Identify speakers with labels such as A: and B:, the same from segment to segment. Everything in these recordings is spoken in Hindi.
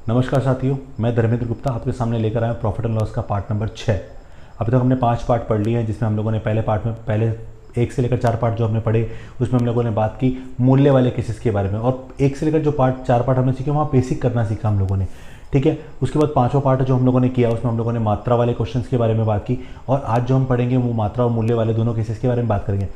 A: नमस्कार साथियों, मैं धर्मेंद्र गुप्ता आपके सामने लेकर आया प्रॉफिट एंड लॉस का पार्ट नंबर 6। अभी तक हमने 5 पार्ट पढ़ लिए हैं, जिसमें हम लोगों ने पहले पार्ट में पहले 1 से लेकर 4 पार्ट जो हमने पढ़े उसमें हम लोगों ने बात की मूल्य वाले केसेस के बारे में, और 1 से लेकर जो 4 पार्ट हमने सीखे वहाँ बेसिक करना सीखा हम लोगों ने। ठीक है, उसके बाद 5वां पार्ट जो हम लोगों ने किया उसमें हम लोगों ने मात्रा वाले क्वेश्चंस के बारे में बात की, और आज जो हम पढ़ेंगे वो मात्रा और मूल्य वाले दोनों केसेस के बारे में बात करेंगे।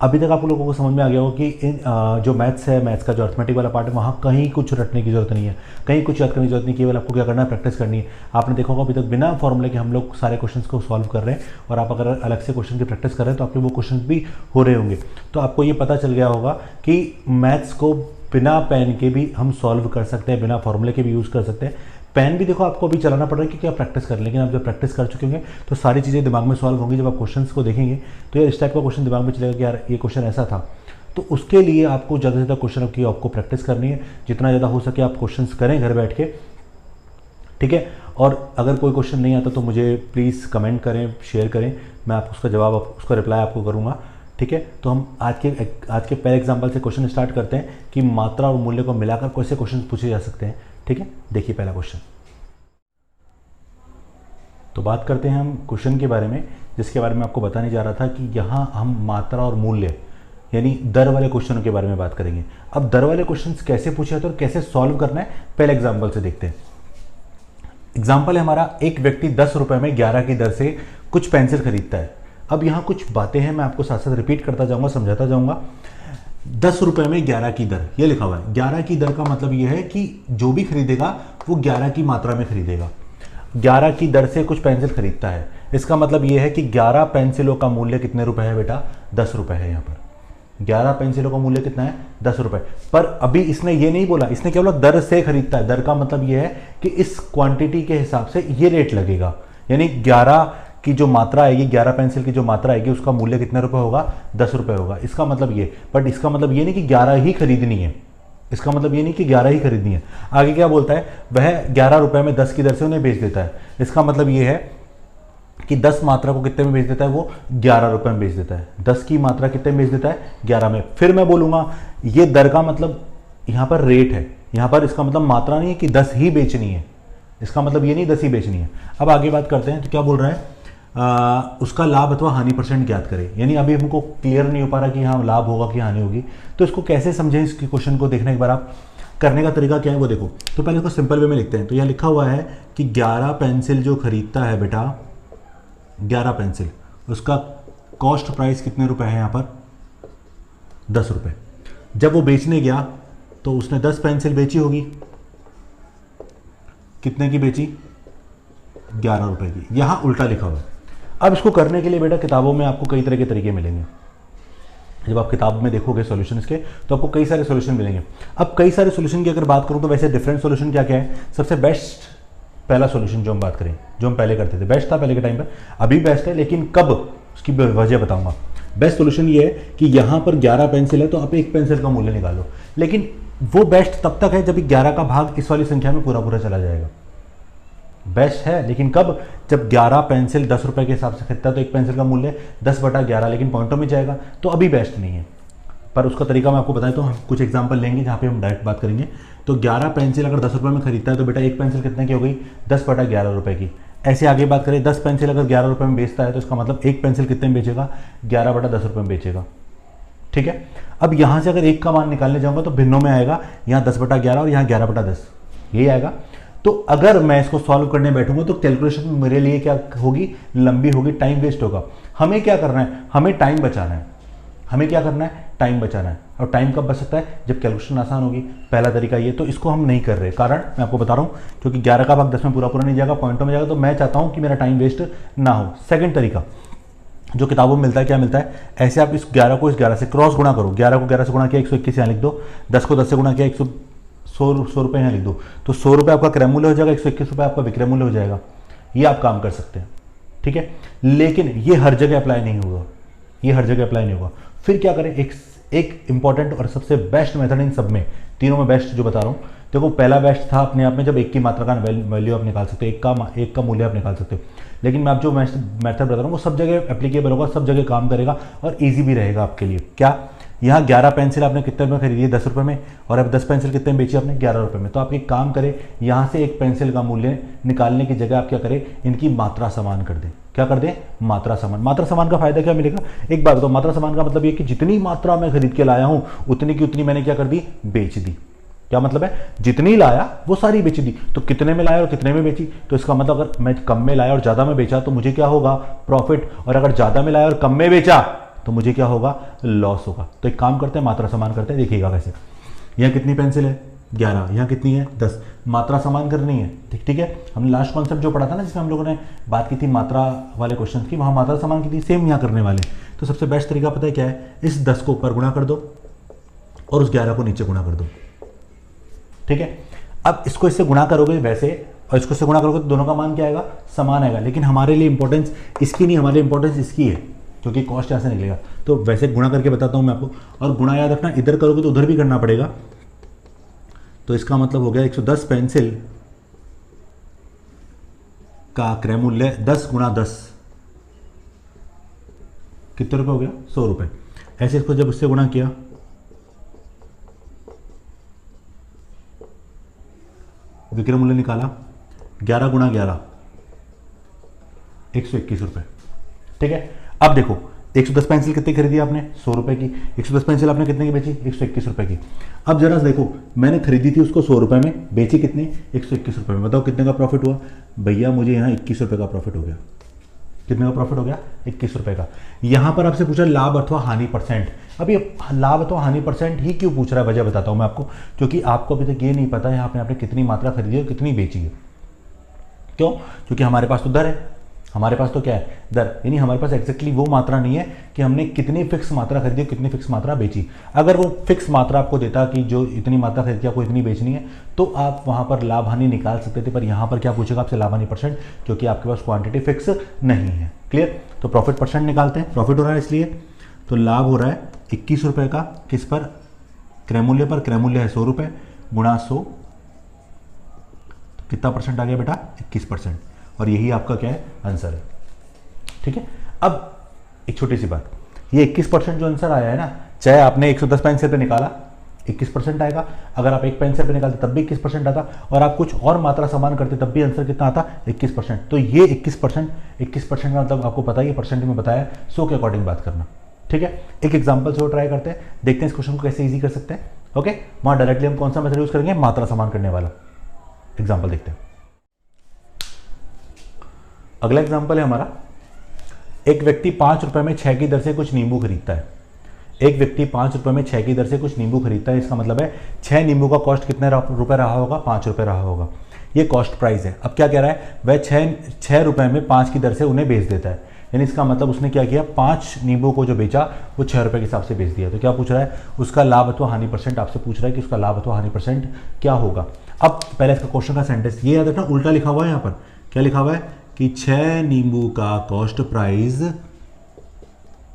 A: अभी तक आप लोगों को समझ में आ गया होगा कि इन जो मैथ्स है, मैथ्स का जो अर्थमेटिक वाला पार्ट है, वहाँ कहीं कुछ रटने की जरूरत नहीं है, कहीं कुछ याद करने की जरूरत नहीं, केवल आपको क्या करना है, प्रैक्टिस करनी है। आपने देखा होगा अभी तक बिना फॉर्मूले के हम लोग सारे क्वेश्चंस को सॉल्व कर रहे हैं, और आप अगर अलग से क्वेश्चन की प्रैक्टिस कर रहे हैं तो आपके वो क्वेश्चन भी हो रहे होंगे। तो आपको ये पता चल गया होगा कि मैथ्स को बिना पेन के भी हम सॉल्व कर सकते हैं, बिना फॉर्मूले के भी यूज़ कर सकते हैं। पेन भी देखो आपको अभी चलाना पड़ रहा है क्योंकि आप प्रैक्टिस कर, लेकिन आप जब प्रैक्टिस कर चुके होंगे तो सारी चीज़ें दिमाग में सॉल्व होंगी। जब आप क्वेश्चंस को देखेंगे तो यार इस टाइप का क्वेश्चन दिमाग में चलेगा कि यार ये क्वेश्चन ऐसा था। तो उसके लिए आपको ज़्यादा से ज़्यादा क्वेश्चन की आपको प्रैक्टिस करनी है, जितना ज़्यादा हो सके आप क्वेश्चंस करें घर बैठ के। ठीक है, और अगर कोई क्वेश्चन नहीं आता तो मुझे प्लीज़ कमेंट करें, शेयर करें, मैं आपको उसका जवाब, उसका रिप्लाई आपको करूँगा। ठीक है, तो हम आज के पहले एग्जाम्पल से क्वेश्चन स्टार्ट करते हैं कि मात्रा और मूल्य को मिलाकर कैसे क्वेश्चन पूछे जा सकते हैं। ठीक है, देखिए पहला क्वेश्चन। तो बात करते हैं हम क्वेश्चन के बारे में, जिसके बारे में आपको बताने जा रहा था कि यहाँ हम मात्रा और मूल्य यानी दर वाले क्वेश्चनों के बारे में बात करेंगे। अब दर वाले क्वेश्चंस कैसे पूछे जाते हैं और कैसे सॉल्व करना है, पहले एग्जाम्पल से देखते हैं। एग्जाम्पल है हमारा, एक व्यक्ति 10 रुपए में 11 की दर से कुछ पेंसिल खरीदता है। अब यहाँ कुछ बातें हैं, मैं आपको साथ साथ रिपीट करता जाऊंगा, समझाता जाऊंगा। 10 रुपए में 11 की दर, ये लिखा हुआ है। 11 की दर का मतलब ये है कि जो भी खरीदेगा वो 11 की मात्रा में खरीदेगा। 11 की दर से कुछ पेंसिल खरीदता है, इसका मतलब ये है कि 11 पेंसिलों का मूल्य कितने रुपए है बेटा, 10 रुपए है। यहाँ पर 11 पेंसिलों का मूल्य कितना है, 10 रुपए। पर अभी इसने ये नहीं बोला, इसने क्या बोला, दर से खरीदता है। दर का मतलब ये है कि इस क्वांटिटी के हिसाब से ये रेट लगेगा, यानी 11 की जो मात्रा आएगी, 11 पेंसिल की जो मात्रा आएगी उसका मूल्य कितने रुपए होगा, 10 रुपए होगा। इसका मतलब ये, बट इसका मतलब ये नहीं कि 11 ही खरीदनी है, इसका मतलब ये नहीं कि 11 ही खरीदनी है। आगे क्या बोलता है, वह 11 रुपए में 10 की दर से उन्हें बेच देता है। इसका मतलब ये है कि 10 मात्रा को कितने में बेच देता है, वो 11 रुपए में बेच देता है। 10 की मात्रा कितने में बेच देता है, 11 में। फिर मैं बोलूंगा ये दर का मतलब यहाँ पर रेट है, यहाँ पर इसका मतलब मात्रा नहीं है कि 10 ही बेचनी है, इसका मतलब ये नहीं 10 ही बेचनी है। अब आगे बात करते हैं, तो क्या बोल रहा है, उसका लाभ अथवा हानि परसेंट ज्ञात करें। यानी अभी हमको क्लियर नहीं हो पा रहा कि हाँ लाभ होगा कि हानि होगी, तो इसको कैसे समझें, इसके क्वेश्चन को देखने के बाद आप करने का तरीका क्या है वो देखो। तो पहले इसको सिंपल वे में लिखते हैं। तो यह लिखा हुआ है कि 11 पेंसिल जो खरीदता है बेटा, 11 पेंसिल, उसका कॉस्ट प्राइस कितने रुपए है यहाँ पर, 10 रुपए। जब वो बेचने गया तो उसने 10 पेंसिल बेची होगी, कितने की बेची, 11 रुपए की। यहां उल्टा लिखा हुआ है। अब इसको करने के लिए बेटा किताबों में आपको कई तरह के तरीके मिलेंगे। जब आप किताब में देखोगे सॉल्यूशन के, तो आपको कई सारे सॉल्यूशन मिलेंगे। अब कई सारे सॉल्यूशन की अगर बात करूं तो वैसे डिफरेंट सॉल्यूशन क्या क्या है। सबसे बेस्ट पहला सॉल्यूशन जो हम बात करें, जो हम पहले करते थे, बेस्ट था पहले के टाइम पर, अभी बेस्ट है, लेकिन कब उसकी वजह बताऊंगा। बेस्ट सॉल्यूशन ये है कि यहां पर 11 पेंसिल है तो आप एक पेंसिल का मूल्य निकालो, लेकिन वो बेस्ट तब तक है जब 11 का भाग इस वाली संख्या में पूरा पूरा चला जाएगा। बेस्ट है, लेकिन कब, जब 11 पेंसिल 10 रुपए के हिसाब से खरीदता है तो एक पेंसिल का मूल्य 10/11, लेकिन पॉइंटों में जाएगा, तो अभी बेस्ट नहीं है। पर उसका तरीका मैं आपको बताएं तो हम कुछ एग्जांपल लेंगे जहां पे हम डायरेक्ट बात करेंगे। तो 11 पेंसिल अगर 10 रुपए में खरीदता है तो बेटा एक पेंसिल कितने की हो गई, 10/11 रुपए की। ऐसे आगे बात करें, 10 पेंसिल अगर 11 रुपए में बेचता है तो इसका मतलब एक पेंसिल कितने में बेचेगा, 11/10 रुपए में बेचेगा। ठीक है, अब यहां से अगर एक का मान निकालने जाऊंगा तो भिन्नों में आएगा, यहाँ 10/11 और यहाँ 11/10, यही आएगा। तो अगर मैं इसको सॉल्व करने बैठूंगा तो कैलकुलेशन मेरे लिए क्या होगी, लंबी होगी, टाइम वेस्ट होगा। हमें क्या करना है, हमें टाइम बचाना है। हमें क्या करना है, टाइम बचाना है। और टाइम कब बच सकता है, जब कैलकुलेशन आसान होगी। पहला तरीका ये, तो इसको हम नहीं कर रहे, कारण मैं आपको बता रहा हूँ, क्योंकि 11 का भाग 10 में पूरा पूरा नहीं जाएगा, पॉइंटों में जाएगा, तो मैं चाहता हूँ कि मेरा टाइम वेस्ट ना हो। सेकंड तरीका जो किताबों में मिलता है, क्या मिलता है, ऐसे आप इस 11 को इस 11 से क्रॉस गुणा करो। 11 को 11 से गुणा किया 121 यहाँ लिख दो, 10 को 10 से गुणा किया 100 रुपये यहाँ लिख दो, तो 100 रुपये आपका क्रय मूल्य हो जाएगा, 121 रुपये आपका विक्रय मूल्य हो जाएगा। ये आप काम कर सकते हैं। ठीक है, लेकिन ये हर जगह अप्लाई नहीं होगा, ये हर जगह अप्लाई नहीं होगा। फिर क्या करें, एक इंपॉर्टेंट और सबसे बेस्ट मेथड इन सब में, तीनों में बेस्ट जो बता रहा हूँ, देखो पहला बेस्ट था अपने आप में, जब एक की मात्रा का वैल्यू आप निकाल सकते हो, एक का मूल्य आप निकाल सकते हो। लेकिन मैं आप जो मेथड बता रहा हूँ वो सब जगह एप्लीकेबल होगा, सब जगह काम करेगा और ईजी भी रहेगा आपके लिए। क्या, यहाँ 11 पेंसिल आपने कितने में खरीदी है, 10 रुपये में, और अब 10 पेंसिल कितने में बेची आपने, 11 रुपये में। तो आप एक काम करें, यहाँ से एक पेंसिल का मूल्य निकालने की जगह आप क्या करें, इनकी मात्रा समान कर दें। क्या कर दें, मात्रा समान। मात्रा समान का फायदा क्या मिलेगा, एक बात बताओ, मात्रा समान का मतलब ये कि जितनी मात्रा मैं खरीद के लाया हूं उतनी की उतनी मैंने क्या कर दी, बेच दी। क्या मतलब है, जितनी लाया वो सारी बेच दी। तो कितने में लाया और कितने में बेची, तो इसका मतलब अगर मैं कम में लाया और ज्यादा में बेचा तो मुझे क्या होगा, प्रॉफिट, और अगर ज्यादा में लाया और कम में बेचा तो मुझे क्या होगा, लॉस होगा। तो एक काम करते हैं, मात्रा समान करते हैं, देखिएगा कैसे। यहाँ कितनी पेंसिल है, 11, यहाँ कितनी है, 10। मात्रा समान करनी है, ठीक है। हमने लास्ट कॉन्सेप्ट जो पढ़ा था ना, जिसमें हम लोगों ने बात की थी मात्रा वाले क्वेश्चन की, वहाँ मात्रा समान की थी, सेम यहाँ करने वाले। तो सबसे बेस्ट तरीका पता है क्या है, इस 10 को ऊपर गुणा कर दो और उस 11 को नीचे गुणा कर दो, ठीक है। अब इसको इससे गुणा करोगे वैसे, और इसको इससे गुणा करोगे तो दोनों का मान क्या आएगा, समान आएगा। लेकिन हमारे लिए इंपॉर्टेंस इसकी नहीं, हमारे लिए इंपॉर्टेंस इसकी है, क्योंकि कॉस्ट यहाँ से निकलेगा। तो वैसे गुणा करके बताता हूँ मैं आपको, और गुणा याद रखना, इधर करोगे तो उधर भी करना पड़ेगा। तो इसका मतलब हो गया 110 पेंसिल का क्रय मूल्य 10 गुणा 10 कितने रुपए हो गया, 100 रुपए। ऐसे इसको जब उससे गुणा किया, विक्रय मूल्य निकाला, 11 गुणा 11 121 रुपए, ठीक है। अब देखो 110 पेंसिल कितनी खरीदी आपने, 100 रुपए की। 110 पेंसिल आपने कितने की बेची, 121 रुपए की। अब जरा देखो, मैंने खरीदी थी उसको 100 रुपए में, बेची कितने, 121 रुपए में। बताओ कितने का प्रॉफिट हुआ भैया, मुझे यहाँ 21 रुपए का प्रॉफिट हो गया। कितने का प्रॉफिट हो गया, 21 रुपए का। यहाँ पर आपसे पूछा लाभ अथवा हानि परसेंट। अब ये लाभ अथवा हानि परसेंट ही क्यों पूछ रहा है, वजह बताता हूँ मैं आपको। क्योंकि आपको अभी तक ये नहीं पता है यहाँ पे आपने कितनी मात्रा खरीदी है और कितनी बेची है। क्यों, क्योंकि हमारे पास तो दर है, हमारे पास तो क्या है, दर, यानी हमारे पास एक्जैक्टली वो मात्रा नहीं है कि हमने कितनी फिक्स मात्रा खरीदी और कितनी फिक्स मात्रा बेची। अगर वो फिक्स मात्रा आपको देता कि जो इतनी मात्रा खरीदी आपको इतनी बेचनी है, तो आप वहां पर लाभ हानि निकाल सकते थे। पर यहाँ पर क्या पूछेगा आपसे, लाभ हानि परसेंट, क्योंकि आपके पास क्वांटिटी फिक्स नहीं है। क्लियर। तो प्रॉफिट परसेंट निकालते हैं, प्रॉफिट हो रहा है इसलिए, तो लाभ हो रहा है 21 रुपए का, किस पर, क्रय मूल्य पर। क्रय मूल्य है 100 रुपए, गुणा 100, तो कितना परसेंट आ गया बेटा, 21%। और यही आपका क्या है, आंसर है, ठीक है। अब एक छोटी सी बात, ये 21% जो आंसर आया है ना, चाहे आपने 110 पेंसिल पे निकाला 21% आएगा, अगर आप एक पेंसिल पे निकालते तब भी 21% आता, और आप कुछ और मात्रा समान करते तब भी आंसर कितना आता, 21%। तो ये 21% का मतलब आपको पता ही है, परसेंट में बताया, 100 के अकॉर्डिंग बात करना, ठीक है। एक एग्जाम्पल से वो ट्राई करते हैं, देखते हैं इस क्वेश्चन को कैसे ईजी कर सकते हैं। ओके, वहां डायरेक्टली हम कौन सा मेथड यूज करेंगे, मात्रा समान करने वाला। एग्जाम्पल देखते हैं। अगला एग्जाम्पल है हमारा, एक व्यक्ति 5 रुपए में 6 की दर से कुछ नींबू खरीदता है। एक व्यक्ति 5 रुपए में 6 की दर से कुछ नींबू खरीदता है। इसका मतलब है 6 नींबू का कॉस्ट कितने रुपए रहा होगा, 5 रुपए रहा होगा। ये कॉस्ट प्राइस है। अब क्या कह रहा है, वह 6 रुपए में 5 की दर से उन्हें बेच देता है। यानी इसका मतलब उसने क्या किया, 5 नींबू को जो बेचा वो 6 रुपए के हिसाब से बेच दिया। तो क्या पूछ रहा है, उसका लाभ अथवा हानि परसेंट आपसे पूछ रहा है कि उसका लाभ अथवा हानि परसेंट क्या होगा। अब पहले इसका क्वेश्चन का सेंटेंस ये याद रखना, उल्टा लिखा हुआ है यहाँ पर। क्या लिखा हुआ है कि 6 नींबू का कॉस्ट प्राइस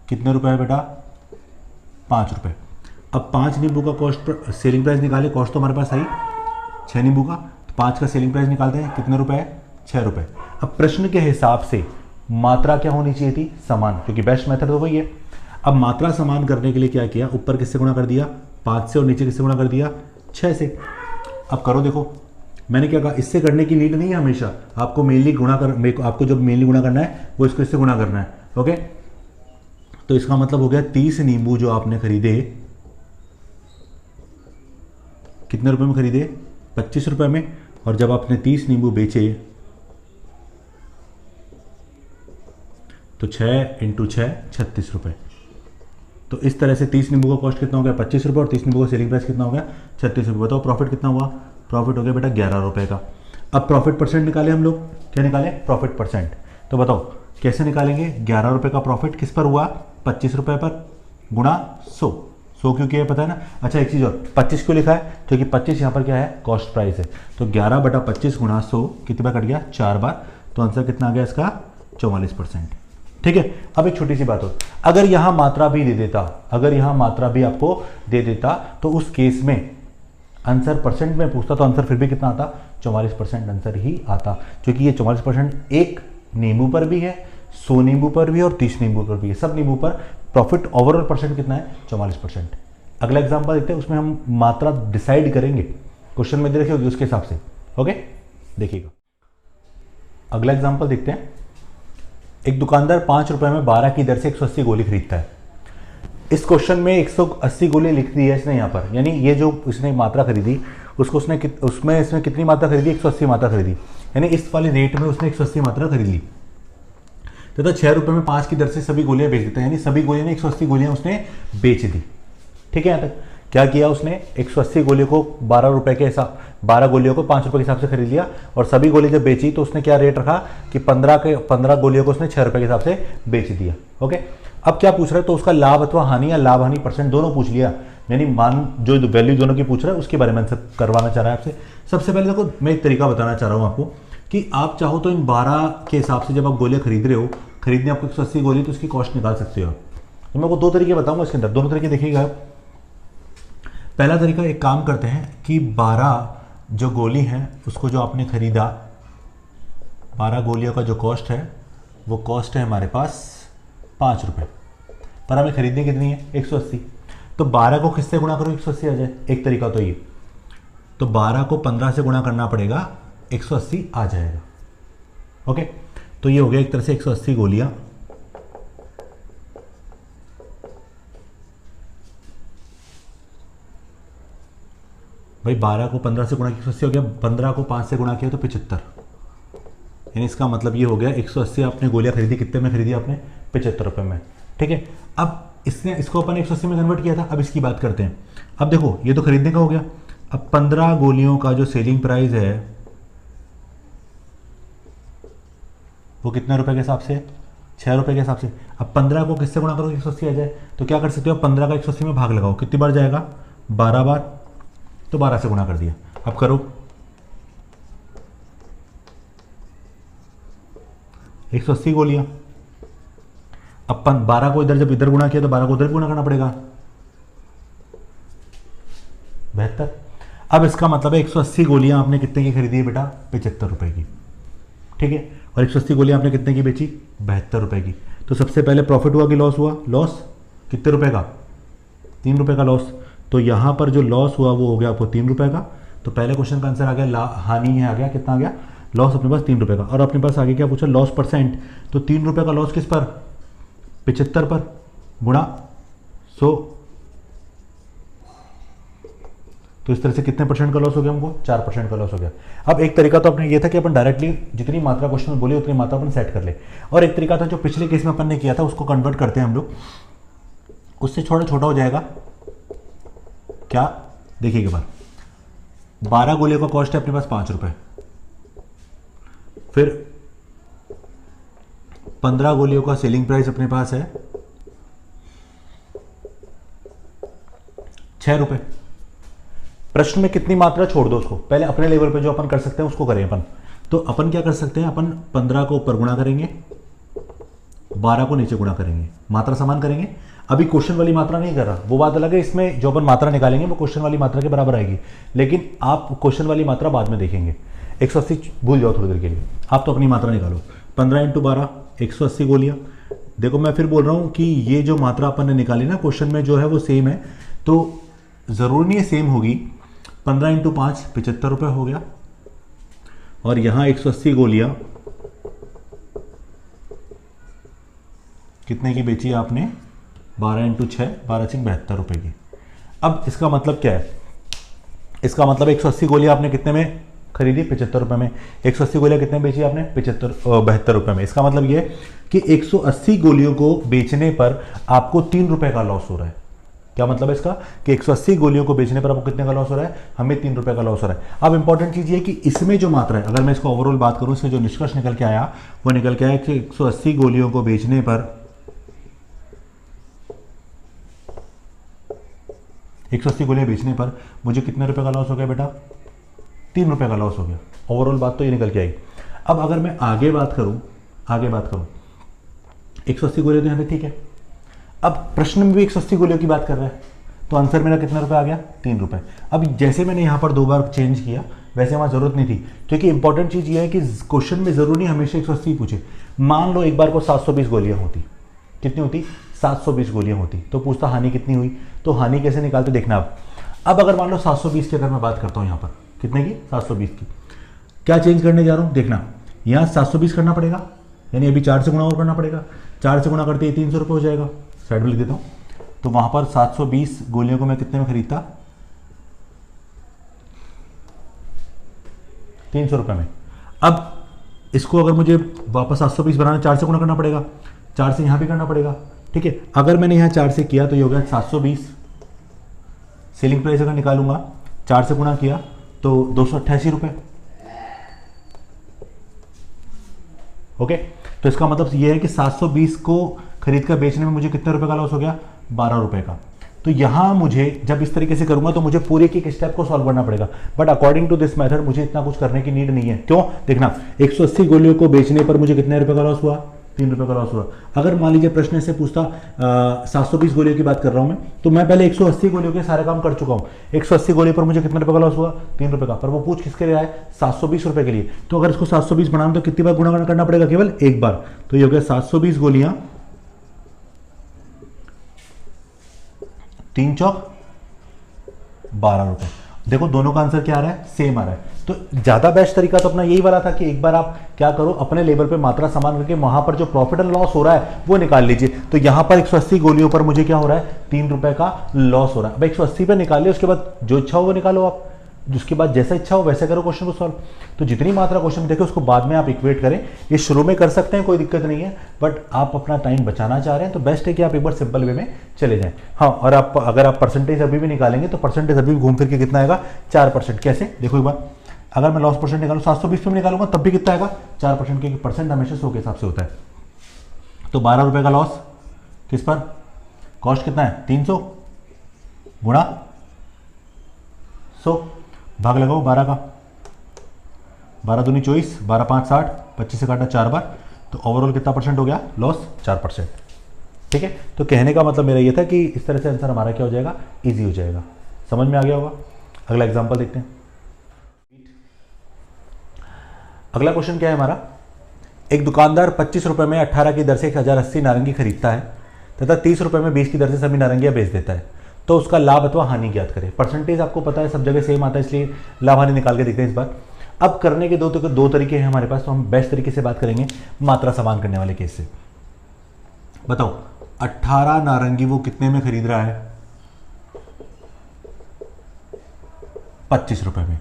A: कितने रुपए है बेटा, 5 रुपए। अब 5 नींबू का कॉस्ट सेलिंग प्राइस निकाले, कॉस्ट तो हमारे पास आई 6 नींबू का, तो 5 का सेलिंग प्राइस निकालते हैं, कितने रुपए है, 6 रुपए। अब प्रश्न के हिसाब से मात्रा क्या होनी चाहिए थी, समान, क्योंकि बेस्ट मेथड तो वही है। अब मात्रा समान करने के लिए क्या किया, ऊपर किससे गुणा कर दिया, 5 से, और नीचे किससे गुणा कर दिया, 6 से। अब करो, देखो मैंने क्या कहा, इससे करने की नीड नहीं है हमेशा, आपको मेनली गुणा कर, आपको जब मेनली गुणा करना है वो इसको इससे गुणा करना है। ओके, तो इसका मतलब हो गया 30 नींबू जो आपने खरीदे, कितने रुपए में खरीदे, 25 रुपए में, और जब आपने 30 नींबू बेचे तो 6 × 6 36 रुपए। तो इस तरह से 30 नींबू का कॉस्ट कितना हो गया, 25 रुपए, और 30 नींबू का सेलिंग प्राइस कितना हो गया, 36 रुपए। बताओ प्रॉफिट कितना हुआ, प्रॉफिट हो गया बेटा 11 रुपए का। अब प्रॉफिट परसेंट निकाले हम लोग, क्या निकाले, प्रॉफिट परसेंट। तो बताओ कैसे निकालेंगे, 11 रुपए का प्रॉफिट किस पर हुआ, 25 रुपए पर, गुणा 100। 100 क्यों किया है पता है ना। अच्छा एक चीज़ और, 25 क्यों लिखा है, क्योंकि 25 यहाँ पर क्या है, कॉस्ट प्राइस है। तो 11/25 गुणा 100 कितनी बार कट गया, 4 बार। तो आंसर कितना आ गया इसका, 44%। ठीक है। अब एक छोटी सी बात हो, अगर यहां मात्रा भी दे देता, अगर यहां मात्रा भी आपको दे देता, तो उस केस में आंसर परसेंट में पूछता तो आंसर फिर भी कितना आता, 44% आंसर ही आता, क्योंकि ये 44% एक नींबू पर भी है, 100 नींबू पर भी और 30 नींबू पर भी है, सब नींबू पर प्रॉफिट ओवरऑल परसेंट कितना है 44%। अगला एग्जांपल देखते हैं, उसमें हम मात्रा डिसाइड करेंगे, क्वेश्चन में दे रखी होगी उसके हिसाब से। ओके, देखिएगा अगला एग्जांपल देखते हैं। एक दुकानदार 5 रुपए में 12 की दर से 180 गोली खरीदता है। इस क्वेश्चन में 180 गोली लिख दी है इसने यहाँ पर, यानी ये जो इसने मात्रा खरीदी उसको उसने इसमें कितनी मात्रा खरीदी, 180 मात्रा खरीदी, यानी इस वाले रेट में उसने 180 मात्रा खरीद ली तथा 6 रुपए में 5 की दर से सभी गोलियां बेच देता है, यानी सभी गोलियां ने 180 गोलियां उसने बेच दी। ठीक है, यहाँ तक क्या किया उसने, 180 गोलियों को 12 रुपए के हिसाब, 12 गोलियों को 5 रुपए के हिसाब से खरीद लिया, और सभी गोली जब बेची तो उसने क्या रेट रखा कि 15 गोलियों को उसने 6 रुपए के हिसाब से बेच दिया। ओके, अब क्या पूछ रहा है, तो उसका लाभ अथवा हानि या लाभ हानि परसेंट दोनों पूछ लिया, यानी मान जो वैल्यू दोनों की पूछ रहा है उसके बारे में आंसर करवाना चाह रहा है आपसे। सबसे पहले देखो मैं एक तरीका बताना चाह रहा हूँ आपको कि आप चाहो तो इन 12 के हिसाब से जब आप गोलियां खरीद रहे हो, खरीदने आपको 180 गोली, तो उसकी कॉस्ट निकाल सकते हो। तो मैं आपको 2 तरीके बताऊंगा इसके अंदर, दोनों तरीके देखिएगा। पहला तरीका, एक काम करते हैं कि 12 जो गोली हैं उसको जो आपने खरीदा, 12 गोलियों का जो कॉस्ट है वो कॉस्ट है हमारे पास 5 रुपये, पर हमें खरीदनी कितनी है 180, तो 12 को किससे गुणा करो 180 आ जाए। एक तरीका तो ये, तो 12 को 15 से गुणा करना पड़ेगा, 180 आ जाएगा। ओके, तो ये हो गया एक तरह से 180 गोलियां। भाई 12 को 15 से गुणा किया 180 हो गया, 15 को 5 से गुणा किया तो 75, यानी इसका मतलब ये हो गया 180 आपने गोलियां खरीदी, कितने में खरीदी आपने 75 रुपए में। ठीक है, अब इसने इसको अपन 180 में कन्वर्ट किया था, अब इसकी बात करते हैं। अब देखो ये तो खरीदने का हो गया, अब 15 गोलियों का जो सेलिंग प्राइस है वो कितने रुपए के हिसाब से, 6 रुपए के हिसाब से। अब 15 को किससे गुणा करो 180 आ जाए, तो क्या कर सकते हो, 15 का 180 में भाग लगाओ, कितनी बार जाएगा 12 बार, तो 12 से गुणा कर दिया। अब करो 180 गोलियां, अब 12 को इधर जब इधर गुणा किया तो 12 को उधर गुणा करना पड़ेगा 72। अब इसका मतलब है 180 गोलियां आपने कितने की खरीदी है बेटा 75 रुपए की। ठीक है, और 180 गोलियां आपने कितने की बेची 72 रुपए की। तो सबसे पहले प्रॉफिट हुआ कि लॉस हुआ, लॉस कितने रुपए का 3 रुपए का लॉस, तो यहां पर जो लॉस हुआ वो हो गया आपको 3 रुपए का। तो पहले क्वेश्चन का आंसर आ गया, हानि है आ गया, कितना आ गया लॉस अपने पास 3 रुपए का। और अपने पास आगे क्या पूछा लॉस परसेंट, तो 3 रुपए का लॉस किस पर 75 पर गुणा 100, तो इस तरह से कितने परसेंट का लॉस हो गया हमको 4% का लॉस हो गया। अब एक तरीका तो अपने ये था कि अपन डायरेक्टली जितनी मात्रा क्वेश्चन में बोली उतनी मात्रा अपन सेट कर ले, और एक तरीका था जो पिछले केस में अपन ने किया था उसको कन्वर्ट करते हैं हम लोग, उससे थोड़ा छोटा हो जाएगा। क्या देखिए एक बार, 12 गोलियों का कॉस्ट है अपने पास 5 रुपए, फिर 15 गोलियों का सेलिंग प्राइस अपने पास है 6 रुपए। प्रश्न में कितनी मात्रा छोड़ दो उसको, पहले अपने लेवल पे जो अपन कर सकते हैं उसको करें अपन। तो अपन क्या कर सकते हैं, अपन 15 को ऊपर गुणा करेंगे, 12 को नीचे गुणा करेंगे, मात्रा समान करेंगे। अभी क्वेश्चन वाली मात्रा नहीं कर रहा, वो बात अलग है, इसमें जो अपन मात्रा निकालेंगे वो क्वेश्चन वाली मात्रा के बराबर आएगी, लेकिन आप क्वेश्चन वाली मात्रा बाद में देखेंगे। 180 भूल जाओ थोड़ी देर के लिए, आप तो अपनी मात्रा निकालो। 15 × 12 180 गोलियां। देखो मैं फिर बोल रहा हूं कि ये जो मात्रा अपन ने निकाली ना क्वेश्चन में जो है वो सेम है, तो जरूरी नहीं है सेम होगी। 15 × 5 75 रुपए हो गया, और यहां 180 गोलियां कितने की बेची आपने 12 × 6 12 × 72 रुपए की। अब इसका मतलब क्या है, इसका मतलब 180 गोलियां आपने कितने में खरीदी 75 रुपए में, 180 गोलियां कितने बेची आपने 72 रुपए में। इसका मतलब ये कि 180 गोलियों को बेचने पर आपको 3 रुपए का लॉस हो रहा है। क्या मतलब है इसका कि 180 गोलियों को बेचने पर आपको कितने का लॉस हो रहा है, हमें 3 रुपए का लॉस हो रहा है। अब इंपॉर्टेंट चीज ये कि इसमें जो मात्रा है, अगर मैं इसका ओवरऑल बात करूं, इसमें जो निष्कर्ष निकल के आया वो निकल के आया कि 180 गोलियों को बेचने पर 180 गोलियां बेचने पर मुझे कितने रुपए का लॉस हो गया बेटा 3 रुपए का लॉस हो गया। ओवरऑल बात तो ये निकल के आई। अब अगर मैं आगे बात करूं 180 गोलियां तो यहां पे ठीक है। अब प्रश्न में भी 180 गोलियों की बात कर रहा है, तो आंसर मेरा कितना रुपये आ गया, 3 रुपये। अब जैसे मैंने यहाँ पर 2 बार चेंज किया वैसे वहाँ ज़रूरत नहीं थी, क्योंकि इंपॉर्टेंट चीज़ ये है कि क्वेश्चन में ज़रूरी नहीं हमेशा 180 पूछे। मान लो एक बार को 720 गोलियाँ होती, कितनी होती, 720 गोलियाँ होती, तो पूछता हानि कितनी हुई, तो हानि कैसे निकालते देखना। अब अगर मान लो 720 की अगर मैं बात करता हूँ यहाँ पर कितने की, 720 की, क्या चेंज करने जा रहा हूँ देखना, यहाँ 720 करना पड़ेगा, यानी अभी 4 से गुणा और करना पड़ेगा, 4 से गुणा करते ही 300 रुपये हो जाएगा, साइड में लिख देता हूँ। तो वहाँ पर 720 गोलियों को मैं कितने में खरीदता, 300 रुपये में। अब इसको अगर मुझे वापस 720 बनाना, 4 से गुणा करना पड़ेगा, 4 से यहाँ भी करना पड़ेगा, ठीक है। अगर मैंने यहाँ 4 से किया तो ये हो गया 720, सेलिंग प्राइस अगर निकालूंगा 4 से गुणा किया तो 288 रुपये। ओके, तो इसका मतलब ये है कि 720 को खरीद कर बेचने में मुझे कितने रुपए का लॉस हो गया, 12 रुपए का। तो यहाँ मुझे जब इस तरीके से करूंगा तो मुझे पूरे के एक स्टेप को सॉल्व करना पड़ेगा, but according to this method मुझे इतना कुछ करने की नीड नहीं है। क्यों, देखना 180 गोलियों को बेचने पर मुझे कितने रुपए का लॉस हुआ, 3 रुपए का लॉस हुआ। अगर मान लीजिए प्रश्न ऐसे पूछता 720 गोलियों की बात कर रहा हूं मैं, तो मैं पहले 180 गोलियों के सारे काम कर चुका हूं। 180 गोलियों पर मुझे कितने रुपए का लॉस हुआ, 3 रुपए का, पर वो पूछ किसके लिए आया, 720 रुपए के लिए। तो अगर इसको 720 बनाना तो कितनी बार गुणा करना पड़ेगा, केवल एक बार। तो ये हो गया 720 गोलियां 3 चौक 12 रुपए। देखो दोनों का आंसर क्या आ रहा है, सेम आ रहा है। तो ज्यादा बेस्ट तरीका तो अपना यही वाला था कि एक बार आप क्या करो, अपने लेवल पे मात्रा समान करके वहां पर जो प्रॉफिट एंड लॉस हो रहा है वो निकाल लीजिए। तो यहां पर 180 गोलियों पर मुझे क्या हो रहा है, 3 रुपए का लॉस हो रहा है। अब 180 पे निकालिए, उसके बाद जो इच्छा हो वो निकालो आप, जिसके बाद जैसा इच्छा हो वैसे करो क्वेश्चन को सॉल्व। तो जितनी मात्रा क्वेश्चन देखे उसको बाद में आप इक्वेट करें, ये शुरू में कर सकते हैं, कोई दिक्कत नहीं है, बट आप अपना टाइम बचाना चाह रहे हैं तो बेस्ट है कि आप एक बार सिंपल वे में चले जाएं। हाँ, और आप अगर आप परसेंटेज अभी भी निकालेंगे तो परसेंटेज अभी भी घूम फिर के कितना आएगा, 4%। कैसे, देखो एक बार, अगर मैं लॉस परसेंट निकालूँ 720 पे निकालूंगा तब भी कितना आएगा, 4%, क्योंकि परसेंट हमेशा 100 के हिसाब से होता है। तो 12 रुपए का लॉस किस पर, कॉस्ट कितना है 300 गुणा 100, भाग लगाओ 12 का, 12 दूनी 24, 12 5 60, 25 से काटा 4 बार, तो ओवरऑल कितना परसेंट हो गया लॉस, 4%। ठीक है, तो कहने का मतलब मेरा ये था कि इस तरह से आंसर हमारा क्या हो जाएगा, इजी हो जाएगा। समझ में आ गया होगा। अगला एग्जांपल देखते हैं। अगला क्वेश्चन क्या है हमारा, एक दुकानदार 25 रुपए में 18 की दर से 1080 नारंगी खरीदता है तथा 30 रुपए में 20 की दर से सभी नारंगियां बेच देता है, तो उसका लाभ अथवा हानि ज्ञात करें। परसेंटेज आपको पता है सब जगह सेम आता है, इसलिए लाभ हानि निकाल के देखते हैं इस बार। अब करने के दो तरीके हैं हमारे पास, तो हम बेस्ट तरीके से बात करेंगे मात्रा समान करने वाले केस से। बताओ 18 नारंगी वो कितने में खरीद रहा है, 25 रुपए में।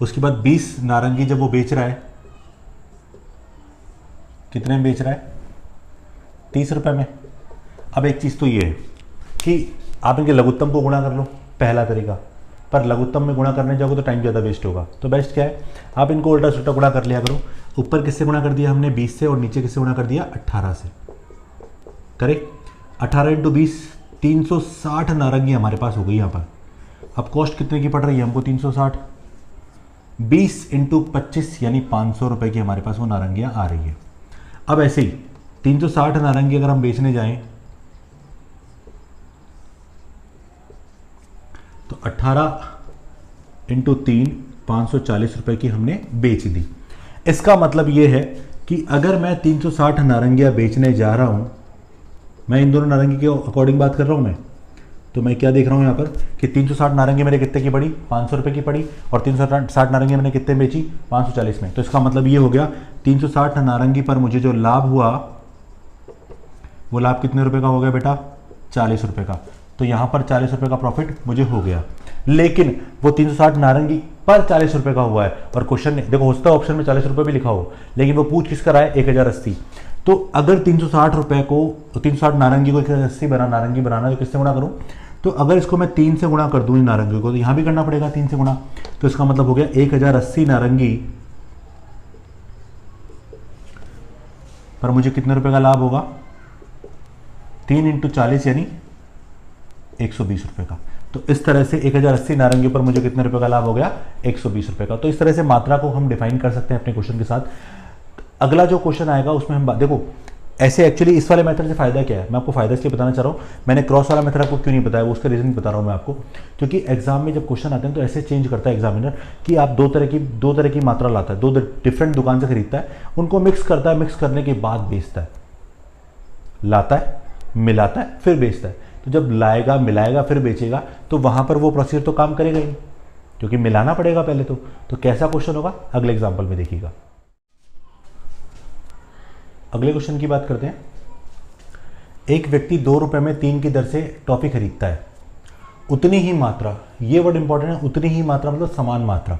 A: उसके बाद 20 नारंगी जब वो बेच रहा है, कितने में बेच रहा है, 30 रुपए में। अब एक चीज तो ये है कि आप इनके लघुत्तम को गुणा कर लो, पहला तरीका, पर लघुत्तम में गुणा करने जाओगे तो टाइम ज़्यादा वेस्ट होगा। तो बेस्ट क्या है, आप इनको उल्टा सुल्टा गुणा कर लिया करो। ऊपर किससे गुणा कर दिया हमने, 20 से, और नीचे किससे गुणा कर दिया, 18 से। करेक्ट, 18 इंटू 20, 360 नारंगी हमारे पास हो गई यहाँ पर। अब कॉस्ट कितने की पड़ रही है हमको, 360, 20 इंटू 25 यानी 500 रुपये की हमारे पास वो नारंगियाँ आ रही है। अब ऐसे ही 360 नारंगी अगर हम बेचने जाएं तो 18 इंटू 3, 540 रुपए की हमने बेच दी। इसका मतलब ये है कि अगर मैं 360 नारंगियाँ बेचने जा रहा हूँ, मैं इन दोनों नारंगी के अकॉर्डिंग बात कर रहा हूँ मैं, तो मैं क्या देख रहा हूँ यहाँ पर कि 360 नारंगी मेरे कितने की पड़ी, 500 रुपये की पड़ी, और 360 नारंगी मैंने कितने बेची, 540 में। तो इसका मतलब ये हो गया 360 नारंगी पर मुझे जो लाभ हुआ वो लाभ कितने रुपए का हो गया बेटा, 40 रुपये का। तो यहाँ पर 40 रुपये का प्रॉफिट मुझे हो गया। लेकिन वो 360 नारंगी पर 40 रुपये का हुआ है, और क्वेश्चन देखो होता है ऑप्शन में 40 रुपये भी लिखा हो, लेकिन वो पूछ किसका रहा है, 1080। तो अगर 360 रुपये को, 360 नारंगी को 1080 नारंगी बनाना, तो किससे गुणा करूँ, तो अगर इसको मैं 3 से गुणा कर दूँ नारंगी को, तो यहाँ भी करना पड़ेगा 3 से गुणा। तो इसका मतलब हो गया 1080 नारंगी पर मुझे कितने रुपए का लाभ होगा, 3 इंटू 40 यानी 120 रुपए का। तो इस तरह से 1080 नारंगी पर मुझे कितने रुपए का लाभ हो गया, 120 रुपए का। तो इस तरह से मात्रा को हम डिफाइन कर सकते हैं अपने क्वेश्चन के साथ। अगला जो क्वेश्चन आएगा उसमें हम देखो ऐसे एक्चुअली इस वाले मेथड से फ़ायदा क्या है, मैं आपको फ़ायदा इसलिए बताना चाह रहा हूँ। मैंने क्रॉस वाला मेथड आपको क्यों नहीं बताया, वो उसका रीज़न बता रहा हूँ मैं आपको। क्योंकि एग्जाम में जब क्वेश्चन आते हैं तो ऐसे चेंज करता है एग्जामिनर कि आप दो तरह की मात्रा लाता है, दो डिफरेंट दुकान से खरीदता है, उनको मिक्स करता है, मिक्स करने के बाद बेचता है, लाता है, मिलाता है, फिर बेचता है। तो जब लाएगा, मिलाएगा, फिर बेचेगा, तो वहाँ पर वो प्रोसीजर तो काम करेगा ही नहीं, क्योंकि मिलाना पड़ेगा पहले तो कैसा क्वेश्चन होगा अगले एग्जाम्पल में देखिएगा। अगले क्वेश्चन की बात करते हैं। एक व्यक्ति 2 रुपए में 3 की दर से टॉफी खरीदता है। उतनी ही मात्रा, ये वर्ड इंपॉर्टेंट है, उतनी ही मात्रा मतलब समान मात्रा,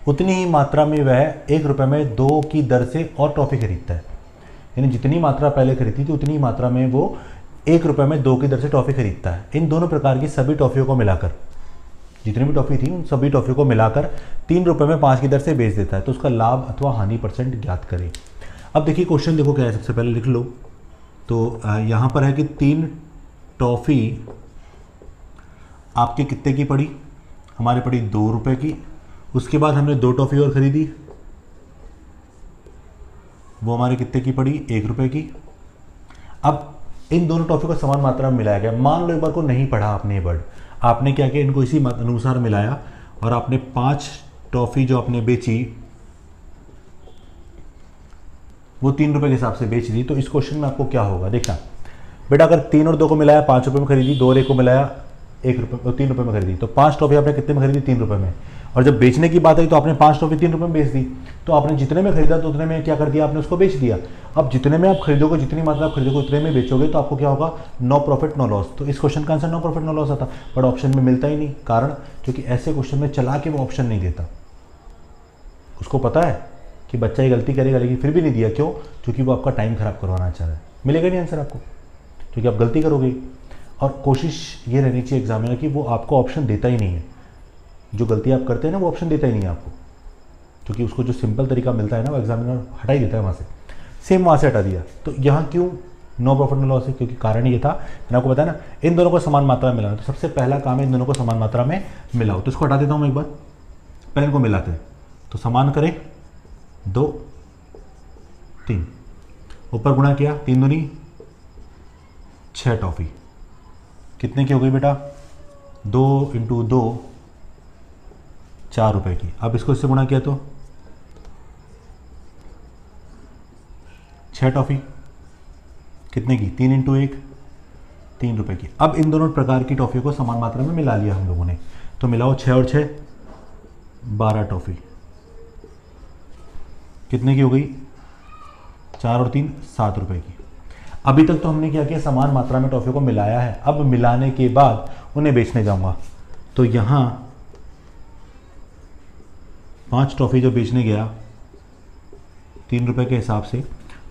A: उतनी ही मात्रा में वह 1 रुपए में 2 की दर से और टॉफी खरीदता है। यानी जितनी मात्रा पहले खरीदी थी उतनी ही मात्रा में वो 1 रुपए में 2 की दर से टॉफी खरीदता है। इन दोनों प्रकार की सभी टॉफियों को मिलाकर, जितनी भी टॉफी थी उन सभी टॉफियों को मिलाकर 3 रुपए में 5 की दर से बेच देता है। तो उसका लाभ अथवा हानि परसेंट ज्ञात करें। अब देखिए क्वेश्चन देखो क्या है, सबसे पहले लिख लो। तो यहाँ पर है कि 3 टॉफ़ी आपके कितने की पड़ी, हमारे पड़ी 2 रुपए की। उसके बाद हमने 2 टॉफ़ी और ख़रीदी, वो हमारे कितने की पड़ी, 1 रुपए की। अब इन दोनों टॉफ़ी को समान मात्रा में मिलाया गया। मान लो एक बार को नहीं पढ़ा आपने ये वर्ड, आपने क्या किया, इनको इसी अनुसार मिलाया और आपने 5 टॉफ़ी जो आपने बेची वो 3 रुपए के हिसाब से बेच दी। तो इस क्वेश्चन में आपको क्या होगा, देखना बेटा, अगर 3 और 2 को मिलाया 5 रुपए में खरीदी, 2 और 1 को मिलाया 1 रुपए 3 रुपए में खरीदी, तो 5 टॉफी आपने कितने में खरीदी, 3 रुपए में। और जब बेचने की बात आई तो आपने 5 टॉफी 3 रुपए में बेच दी। तो आपने जितने में खरीदा तो उतने में क्या कर दिया, आपने उसको बेच दिया। अब जितने में आप खरीदोगे, जितनी मात्रा आप खरीदोगे उतने में बेचोगे, तो आपको क्या होगा, नो प्रॉफिट नो लॉस। तो इस क्वेश्चन का answer no profit no loss आता, बट ऑप्शन में मिलता ही नहीं। कारण क्योंकि ऐसे क्वेश्चन में चला के वो ऑप्शन नहीं देता। उसको पता है कि बच्चा ये गलती करेगा, लेकिन फिर भी नहीं दिया। क्यों? क्योंकि वो आपका टाइम खराब करवाना चाह रहा है। मिलेगा नहीं आंसर आपको, क्योंकि आप गलती करोगे। और कोशिश ये रहनी चाहिए एग्जामिनर की, वो आपको ऑप्शन देता ही नहीं है। जो गलती आप करते हैं ना, वो ऑप्शन देता ही नहीं है आपको, क्योंकि उसको जो सिंपल तरीका मिलता है ना, वो एग्जामिनर हटा ही देता है वहाँ से। सेम वहाँ से हटा दिया। तो यहाँ क्यों नो प्रॉफिट नो लॉस है? क्योंकि कारण ये था, मैंने आपको बताया ना, इन दोनों को समान मात्रा में मिलाना। तो सबसे पहला काम है इन दोनों को समान मात्रा में मिलाओ। तो इसको हटा देता हूँ मैं एक बार, पहले इनको मिलाते हैं। तो समान करें, 2 3, ऊपर गुणा किया, 3 दूनी 6 टॉफी कितने की हो गई बेटा, 2 × 2 4 रुपए की। अब इसको इससे गुणा किया तो 6 टॉफी कितने की, 3 × 1 3 रुपए की। अब इन दोनों प्रकार की टॉफियों को समान मात्रा में मिला लिया हम लोगों ने। तो मिलाओ 6 और 6 12 टॉफी कितने की हो गई, 4 और 3 7 रुपए की। अभी तक तो हमने क्या किया, समान मात्रा में टॉफियों को मिलाया है। अब मिलाने के बाद उन्हें बेचने जाऊंगा। तो यहां 5 टॉफी जो बेचने गया 3 रुपए के हिसाब से,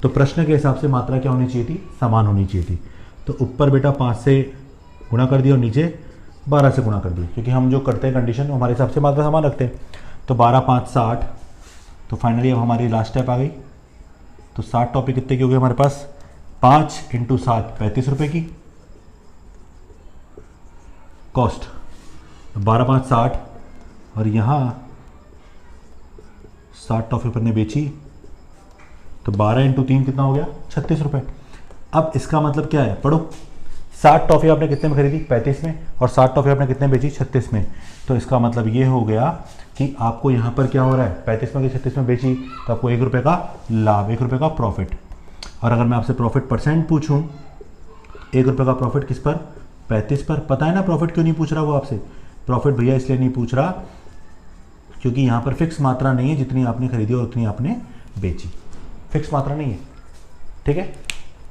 A: तो प्रश्न के हिसाब से मात्रा क्या होनी चाहिए थी, समान होनी चाहिए थी। तो ऊपर बेटा 5 से गुणा कर दिया और नीचे 12 से गुणा कर दिया, क्योंकि हम जो करते हैं कंडीशन हमारे हिसाब से मात्रा समान रखते हैं। तो 12 5 60। तो फाइनली अब हमारी लास्ट स्टेप आ गई। तो 60 टॉफी कितने की हो गई हमारे पास, 5 × 7 35 रुपए की कॉस्ट। 12 5 60 और यहाँ 60 टॉफी पर ने बेची, तो 12 × 3 कितना हो गया, 36 रुपए। अब इसका मतलब क्या है, पढ़ो। 60 टॉफी आपने कितने में खरीदी, 35 में, और 60 टॉफी आपने कितने बेची, 36 में। तो इसका मतलब ये हो गया कि आपको यहाँ पर क्या हो रहा है, 35 में 36 में बेची, तो आपको 1 रुपये का लाभ, 1 रुपये का प्रॉफिट। और अगर मैं आपसे प्रॉफिट परसेंट पूछूं, 1 रुपये का प्रॉफिट किस पर, 35 पर। पता है ना प्रॉफिट क्यों नहीं पूछ रहा वो आपसे, प्रॉफिट भैया इसलिए नहीं पूछ रहा क्योंकि यहाँ पर फिक्स मात्रा नहीं है, जितनी आपने खरीदी और उतनी आपने बेची, फिक्स मात्रा नहीं है। ठीक है,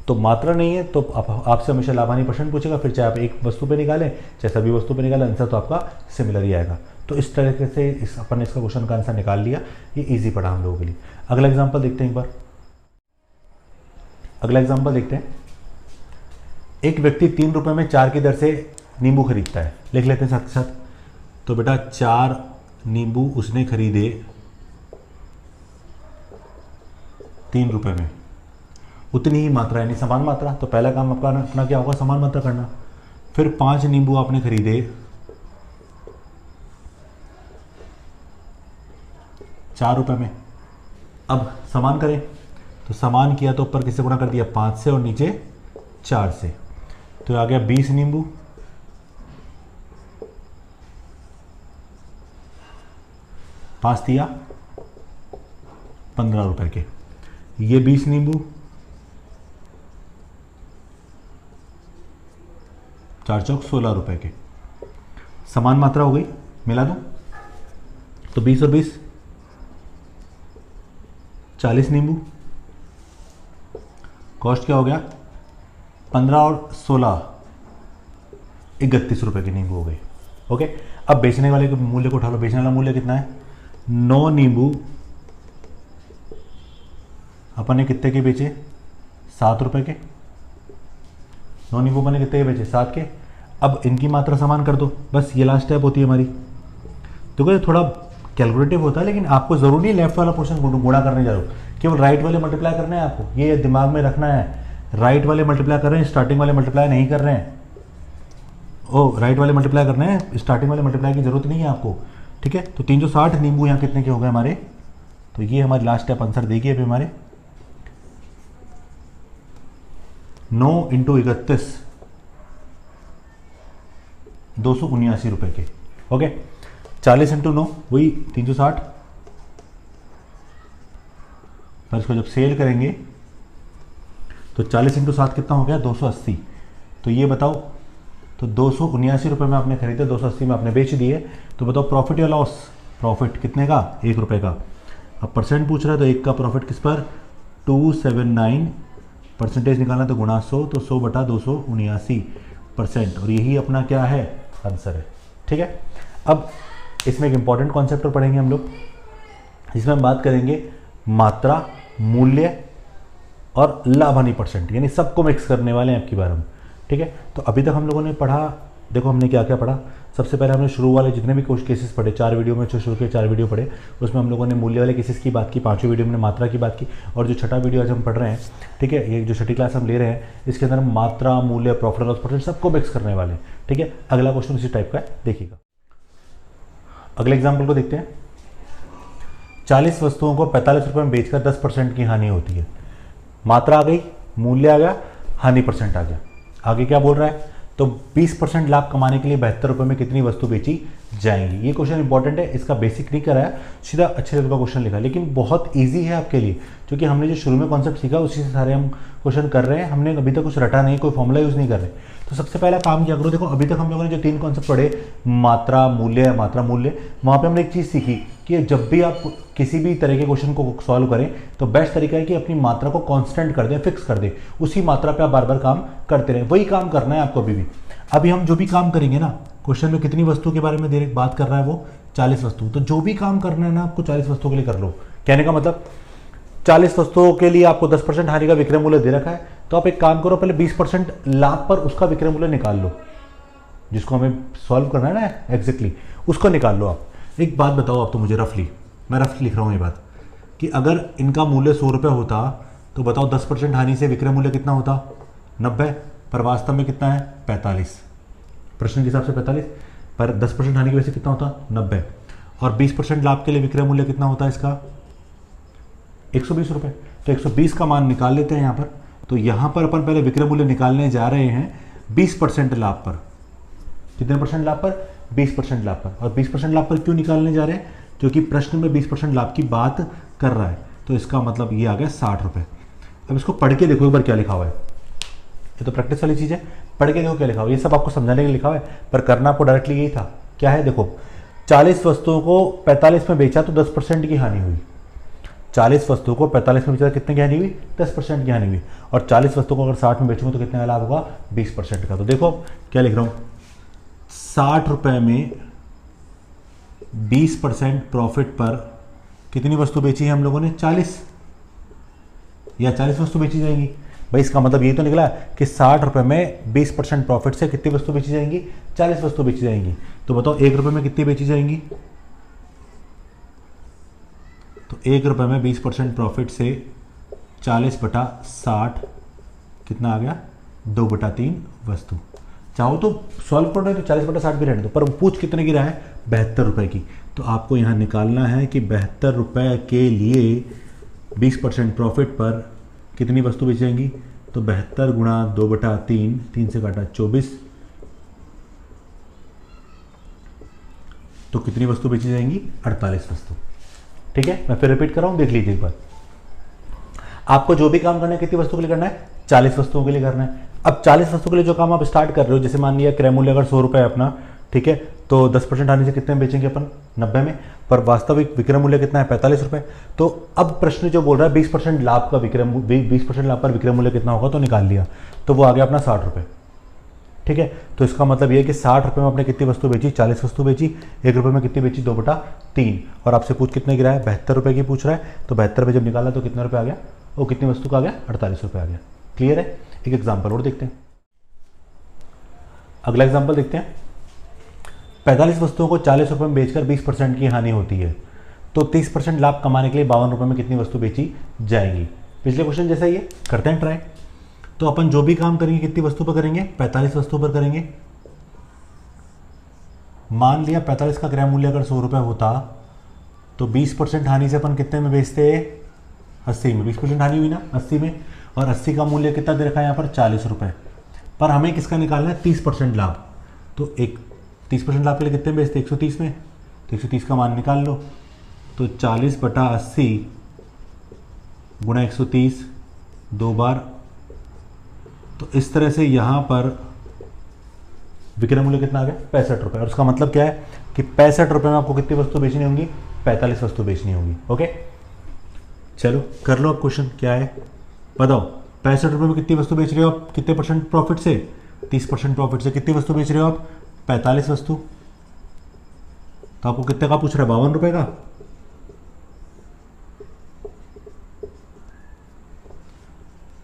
A: तो मात्रा नहीं है तो आपसे हमेशा लाभानी परसेंट पूछेगा, फिर चाहे आप एक वस्तु पे निकालें चाहे सभी वस्तु पे निकालें, आंसर तो आपका सिमिलर ही आएगा। तो इस तरीके से अपन ने इसका क्वेश्चन का आंसर निकाल लिया। ये इजी पड़ा हम लोगों के लिए। अगला एग्जांपल देखते हैं एक बार। अगला एग्जांपल देखते हैं। एक व्यक्ति 3 रुपए में 4 की दर से नींबू खरीदता है। लिख लेते हैं साथ साथ। तो बेटा 4 नींबू उसने खरीदे 3 रुपए में, उतनी ही मात्रा यानी समान मात्रा। तो पहला काम आपका अपना क्या होगा, समान मात्रा करना। फिर 5 नींबू आपने खरीदे 4 रुपए में। अब समान करें, तो समान किया तो ऊपर किससे गुणा कर दिया 5 से और नीचे 4 से, तो आ गया 20 नींबू। पाँच दिया 15 रुपए के, ये 20 नींबू, 4 चौक 16 रुपए के, समान मात्रा हो गई, मिला दूं तो 20 और 20 40 नींबू, कॉस्ट क्या हो गया 15 और 16 31 रुपए के नींबू हो गए। ओके, अब बेचने वाले के मूल्य को उठा लो। बेचने वाला मूल्य कितना है 9 नींबू, अपन ने कितने के बेचे 7 रुपए के। 9 नींबू अपन ने कितने के बेचे 7 के। अब इनकी मात्रा समान कर दो, बस ये लास्ट स्टेप होती है हमारी। तो ये थोड़ा कैलकुलेटिव होता है, लेकिन आपको जरूरी नहीं लेफ्ट वाला पोर्शन गुणा करने जा रहे हो, केवल राइट वाले मल्टीप्लाई करने हैं आपको, ये दिमाग में रखना है। राइट वाले मल्टीप्लाई कर रहे हैं, स्टार्टिंग वाले मल्टीप्लाई नहीं कर रहे हैं। ओ राइट वाले मल्टीप्लाई करने हैं, स्टार्टिंग वाले मल्टीप्लाई की जरूरत नहीं है आपको, ठीक है। तो 360 नींबू यहाँ कितने के हो गए हमारे, तो ये हमारी लास्ट स्टेप आंसर देखिए अभी हमारे 9 इंटू 31 279 रुपए के। ओके, 40 इंटू 9 वही 360, पर इसको जब सेल करेंगे तो 40 इंटू 7 कितना हो गया 280। तो ये बताओ, तो 279 रुपये में आपने खरीदे, 280 में आपने बेच दिए, तो बताओ प्रॉफिट या लॉस। प्रॉफिट कितने का 1 रुपये का। अब परसेंट पूछ रहा है तो 1 का प्रॉफिट किस पर 279, परसेंटेज निकालना तो गुणा 100, तो 100 बटा 279%, और यही अपना क्या है आंसर है, ठीक है। अब इसमें एक इंपॉर्टेंट कॉन्सेप्ट और पढ़ेंगे हम लोग, जिसमें हम बात करेंगे मात्रा, मूल्य और लाभ हानि परसेंट, यानी सबको मिक्स करने वाले हैं आपकी बार हम, ठीक है। तो अभी तक हम लोगों ने पढ़ा, देखो हमने क्या क्या पढ़ा। सबसे पहले हमने शुरू वाले जितने भी कुछ केसेस पढ़े, 4 वीडियो में जो शुरू के 4 वीडियो पढ़े, उसमें हम लोगों ने मूल्य वाले केसेस की बात की, 5वें वीडियो में मात्रा की बात की, और जो छठा वीडियो आज हम पढ़ रहे हैं, ठीक है, ये जो छठी क्लास हम ले रहे हैं, इसके अंदर हम मात्रा, मूल्य, प्रॉफिट और लॉस परसेंट सबको मिक्स करने वाले हैं, ठीक है। अगला क्वेश्चन इसी टाइप का है, देखिएगा। अगले एग्जाम्पल को देखते हैं। 40 वस्तुओं को 45 रुपये में बेचकर 10% की हानि होती है। मात्रा आ गई, मूल्य आ गया, हानि परसेंट आ गया। आगे क्या बोल रहा है, तो 20% लाभ कमाने के लिए 72 रुपये में कितनी वस्तु बेची जाएंगी। ये क्वेश्चन इंपॉर्टेंट है, इसका बेसिक नहीं कराया, सीधा अच्छे लेवल का क्वेश्चन लिखा, लेकिन बहुत इजी है आपके लिए, क्योंकि हमने जो शुरू में कॉन्सेप्ट सीखा उसी से सारे हम क्वेश्चन कर रहे हैं। हमने अभी तक कुछ रटा नहीं, कोई फॉर्मूला यूज़ नहीं कर रहे। तो सबसे पहला काम क्या करो, देखो अभी तक हम लोगों ने जो 3 कॉन्सेप्ट पढ़े, मात्रा, मूल्य, मात्रा, मूल्य, वहाँ पर हमने एक चीज़ सीखी कि जब भी आप किसी भी तरह के क्वेश्चन को सॉल्व करें तो बेस्ट तरीका है कि अपनी मात्रा को कांस्टेंट कर दें, फिक्स कर दें, उसी मात्रा पे आप बार बार काम करते रहें। वही काम करना है आपको अभी भी। अभी हम जो भी काम करेंगे ना, क्वेश्चन में कितनी वस्तु के बारे में बात कर रहा है वो 40 वस्तु, तो जो भी काम करना है ना आपको 40 वस्तुओं के लिए कर लो। कहने का मतलब 40 वस्तुओं के लिए आपको 10% हानि का विक्रय मूल्य दे रखा है, तो आप एक काम करो, पहले 20% लाभ पर उसका विक्रय मूल्य निकाल लो, जिसको हमें सॉल्व करना है ना एग्जैक्टली, उसको निकाल लो आप। एक बात बताओ आप तो मुझे रफली, मैं रफली लिख रहा हूँ ये बात, कि अगर इनका मूल्य 100 रुपये होता तो बताओ 10% हानि से विक्रय मूल्य कितना होता 90, पर वास्तव में कितना है 45। प्रश्न के हिसाब से 45, पर 10% हानि की वजह से कितना होता 90, और 20% लाभ के लिए विक्रय मूल्य कितना होता है इसका 120 रुपये। तो 120 का मान निकाल लेते हैं यहाँ पर। तो यहाँ पर अपन पहले विक्रय मूल्य निकालने जा रहे हैं 20% लाभ पर। कितने परसेंट लाभ पर 20% लाभ पर। और 20% लाभ पर क्यों निकालने जा रहे हैं, क्योंकि प्रश्न में 20% लाभ की बात कर रहा है, तो इसका मतलब ये आ गया 60 रुपये। अब इसको पढ़ के देखो एक बार क्या लिखा हुआ है, ये तो प्रैक्टिस वाली चीज़ है, पढ़ के देखो क्या लिखा हुआ है। ये सब आपको समझाने के लिए लिखा हुआ है, पर करना आपको डायरेक्टली यही था। क्या है देखो, 40 वस्तुओं को 45 में बेचा तो 10% की हानि हुई। 40 वस्तुओं को 45 में बेचा तो कितने की हानि हुई 10% की हानि हुई। और 40 वस्तुओं को अगर 60 में बेचूंगा तो कितने का लाभ होगा 20% का। तो देखो क्या लिख रहा हूँ, 60 रुपये में 20% प्रॉफिट पर कितनी वस्तु बेची है हम लोगों ने 40, या 40 वस्तु बेची जाएंगी। भाई इसका मतलब ये तो निकला कि 60 रुपये में 20% प्रॉफिट से कितनी वस्तु बेची जाएंगी 40 वस्तु बेची जाएंगी। तो बताओ 1 रुपये में कितनी बेची जाएंगी, तो 1 रुपये में 20% प्रॉफिट से 40/60 कितना आ गया 2/3 वस्तु। चाहो तो सॉल्व कर रहे तो 40/60 भी रहने दो, पर पूछ कितने की रहा है 72 रुपये की। तो आपको यहाँ निकालना है कि 72 रुपये के लिए 20% प्रॉफिट पर कितनी वस्तु बेची जाएंगी, तो 72 गुणा 2/3, 3 से काटा 24, तो कितनी वस्तु बेची जाएंगी, 48 वस्तु। ठीक है, मैं फिर रिपीट कर रहा हूं, देख लीजिए एक बार। आपको जो भी काम करना है कितनी वस्तु के लिए करना है, 40 वस्तुओं के लिए करना है। अब 40 वस्तु के लिए जो काम आप स्टार्ट कर रहे हो, जैसे मान लिया क्रय मूल्य अगर 100 रुपये है अपना, ठीक है, तो 10% आने से कितने में बेचेंगे अपन, 90 में, पर वास्तविक विक्रय मूल्य कितना है, 45 रुपये। तो अब प्रश्न जो बोल रहा है 20% लाभ का विक्रय 20% लाभ पर विक्रय मूल्य कितना होगा, तो निकाल लिया, तो वो आ गया अपना 60 रुपये। ठीक है, तो इसका मतलब ये है कि 60 रुपये में आपने कितनी वस्तु बेची, 40 वस्तु बेची, 1 रुपये में कितनी बेची, 2/3, और आपसे पूछ कितने गिरा है, 72 रुपये की पूछ रहा है, तो 72 रुपये जब निकाला तो कितने रुपये आ गया, वो कितनी वस्तु का आ गया, 48 रुपये आ गया। क्लियर है। एक एग्जाम्पल और देखते हैं, अगला एग्जाम्पल देखते हैं। 45 वस्तुओं को 40 रुपये में बेचकर 20% की हानि होती है, तो 30% लाभ कमाने के लिए 52 रुपये में कितनी वस्तु बेची जाएगी। पिछले क्वेश्चन जैसा ही है, करते हैं ट्राई। तो अपन जो भी काम करेंगे कितनी वस्तु पर करेंगे, 45 वस्तु पर करेंगे। मान लिया 45 का क्रय मूल्य अगर 100 रुपये होता, तो 20% हानि से अपन कितने में बेचते, 80 में। 20% हानि हुई ना 80 में, और 80 का मूल्य कितना दे रखा है यहाँ पर, 40 रुपये। पर हमें किसका निकालना है, 30% लाभ। तो एक 30% लाभ के लिए कितने में बेचते, 130 में, तो 130 का मान निकाल लो, तो 40/80 गुणा 130 दो बार, तो इस तरह से यहाँ पर विक्रय मूल्य कितना आ गया, 65 रुपये। और उसका मतलब क्या है कि 65 रुपये में आपको कितनी वस्तु बेचनी होंगी, 45 वस्तु बेचनी होंगी। ओके, चलो कर लो अब क्वेश्चन क्या है, बताओ। 65 रुपये में कितनी वस्तु बेच रहे हो आप, कितने % प्रॉफिट से, 30% प्रॉफिट से। कितनी वस्तु बेच रहे हो आप, 45 वस्तु। तो आपको कितने का पूछ रहा है, 52 रुपये का।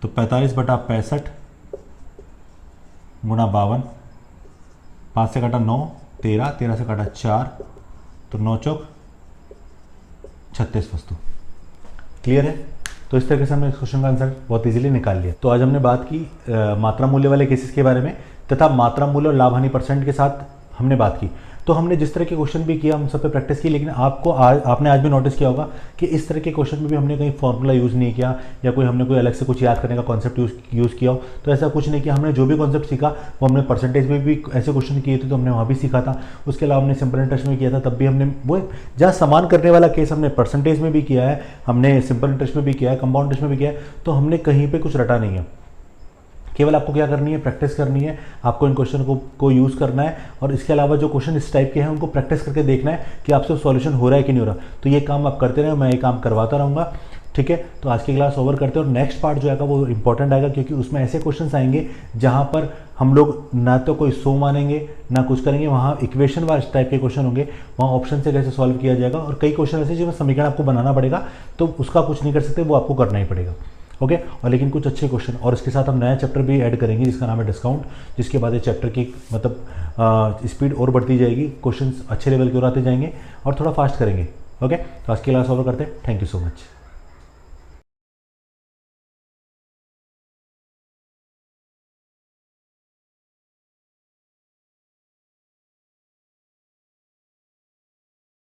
A: तो 45/65 गुणा 52, 5 से काटा 9, 13, 13 से काटा 4, तो 9 चौक 36 वस्तु। क्लियर है। तो इस तरीके से हमने इस क्वेश्चन का आंसर बहुत इजीली निकाल लिया। तो आज हमने बात की मात्रा मूल्य वाले केसेस के बारे में, तथा मात्रा मूल्य और लाभ हानि % के साथ हमने बात की। तो हमने जिस तरह के क्वेश्चन भी किया हम सब पे प्रैक्टिस की, लेकिन आपने आज भी नोटिस किया होगा कि इस तरह के क्वेश्चन में भी हमने कहीं फॉर्मूला यूज़ नहीं किया, या कोई हमने कोई अलग से कुछ याद करने का कॉन्सेप्ट यूज़ किया हो, तो ऐसा कुछ नहीं किया। हमने जो भी कॉन्सेप्ट सीखा वो हमने परसेंटेज में भी ऐसे क्वेश्चन किए थे तो हमने वहाँ भी सीखा था। उसके अलावा हमने सिंपल इंटरेस्ट में किया था, तब भी हमने वो जहाँ समान करने वाला केस हमने परसेंटेज में भी किया है, हमने सिंपल इंटरेस्ट में भी किया है, कंपाउंड इंटरेस्ट में भी किया है। तो हमने कहीं पर कुछ रटा नहीं है, केवल आपको क्या करनी है, प्रैक्टिस करनी है। आपको इन क्वेश्चन को यूज़ करना है, और इसके अलावा जो क्वेश्चन इस टाइप के हैं उनको प्रैक्टिस करके देखना है कि आपसे सॉल्यूशन हो रहा है कि नहीं हो रहा। तो ये काम आप करते रहे, मैं ये काम करवाता रहूँगा। ठीक है, तो आज की क्लास ओवर करते हैं, और नेक्स्ट पार्ट जो आएगा वो इंपॉर्टेंट आएगा, क्योंकि उसमें ऐसे क्वेश्चन आएंगे जहाँ पर हम लोग ना तो कोई सो मानेंगे ना कुछ करेंगे। वहाँ इक्वेशन वाले टाइप के क्वेश्चन होंगे, वहाँ ऑप्शन से कैसे सॉल्व किया जाएगा, और कई क्वेश्चन ऐसे जिसमें समीकरण आपको बनाना पड़ेगा, तो उसका कुछ नहीं कर सकते, वो आपको करना ही पड़ेगा। ओके, और लेकिन कुछ अच्छे क्वेश्चन, और इसके साथ हम नया चैप्टर भी ऐड करेंगे जिसका नाम है डिस्काउंट, जिसके बाद ये चैप्टर की मतलब स्पीड और बढ़ती जाएगी, क्वेश्चंस अच्छे लेवल के और आते जाएंगे, और थोड़ा फास्ट करेंगे। ओके, तो आज की क्लास ओवर करते हैं। Thank you so much.